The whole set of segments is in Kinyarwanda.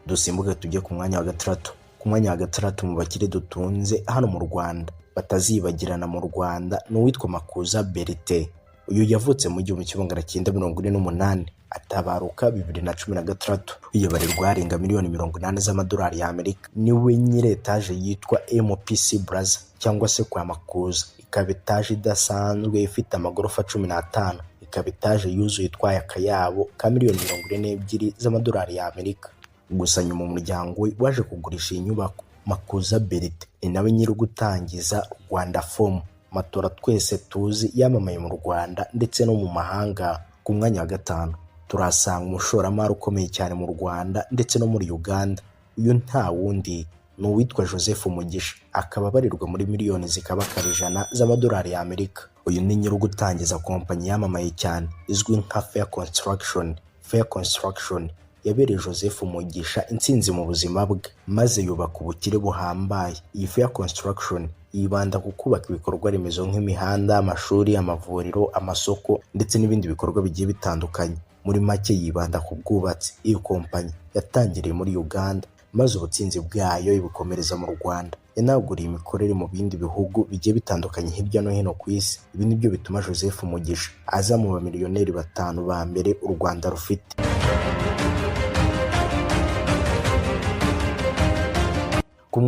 Dusimbuke tujye ku mwanya wa gatandatu. Ku mwanya wa gatandatu mu bakire dutunze hano mu Rwanda batazibagirana mu Rwanda ni uwitwa Makuza Bertin. Uyu yavutse mu 1948 atabaruka 2016. Yabarirwa arenga miliyoni 80 z'amadolari y'Amerika. Niwe nyiri etaje yitwa MPC Plaza cyangwa se kwa Makuza. Ikaba etaje idasanzwe ifite amagorofa 15. Ikaba etaje yuzuye itwaye akayabo ka miliyoni 42 z'amadolari y'Amerika. Gusa nyuma umuryango we waje kugurisha iyi nyubako. Makuza Bertin ni nawe nyiri gutangiza Rwanda Foam, matora twese tuzi yamamaye mu Rwanda ndetse no mu mahanga. Ku mwanya wa gatanu turasanga umushoramari ukomeye cyane mu Rwanda ndetse no muri Uganda. Uyu nta wundi ni uwitwa Joseph Mugisha, akaba abarirwa muri miliyoni zikabakaba 100 z'amadolari y'Amerika. Uyu ni nyiri gutangiza kompanyi yamamaye cyane izwi nka Fair Construction. Fair Construction yabereye Joseph Mugisha intsinzi mu buzima bwe maze yubaka ubukire buhambaye. Iyi Fair Construction yibanda ku kubaka ibikorwa remezo nk'imihanda, amashuri, amavuriro, amasoko ndetse n'ibindi bikorwa bigiye bitandukanye. Muri make yibanda ku bwubatsi. Iyo kompanyi yatangiriye muri Uganda maze ubutsinzi bwayo ibukomereza mu Rwanda. Yanaguriye imikorere mu bindi bihugu bigiye bitandukanye hirya no hino ku isi. Ibi nibyo bituma Joseph Mugisha aza mu bamiliyoneri 5 ba mbere u Rwanda rufite. Ku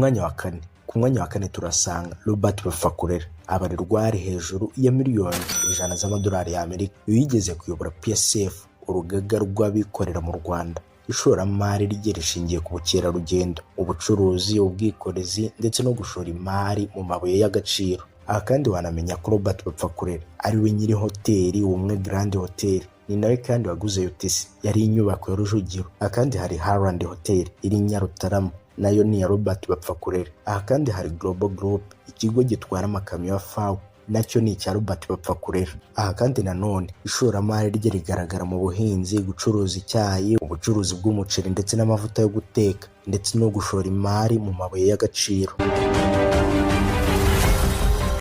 mwanya wa kane turasanga Robert Bafakurera, abarirwa ari hejuru ya miliyoni 100 z'amadolari y'Amerika. Yigeze kuyobora PSF, urugaga rw'abikorera mu Rwanda. Ishoramari rye rishingiye ku bukerarugendo, ubucuruzi, ubwikorezi ndetse no gushora imari mu mabuye y'agaciro. Aha kandi wanamenya ko Robert Bafakurera ari we nyiri hoteli Ubumwe Grand Hotel. Ni nawe kandi waguze UTC, yari inyubako ya Rujugiro. Aha kandi hari Harland Hotel iri Nyarutarama, nayo ni ya Robert Bafakurera. Aha kandi hari Global Group, ikigo gitwara amakamyo ya FAW, nacyo ni icya Robert Bafakurera. Aha kandi nanone ishoramari rye rigaragara mu buhinzi, gucuruza icyayi, ubucuruzi bw'umuceri ndetse n'amavuta yo guteka ndetse no gushora imari mu mabuye y'agaciro.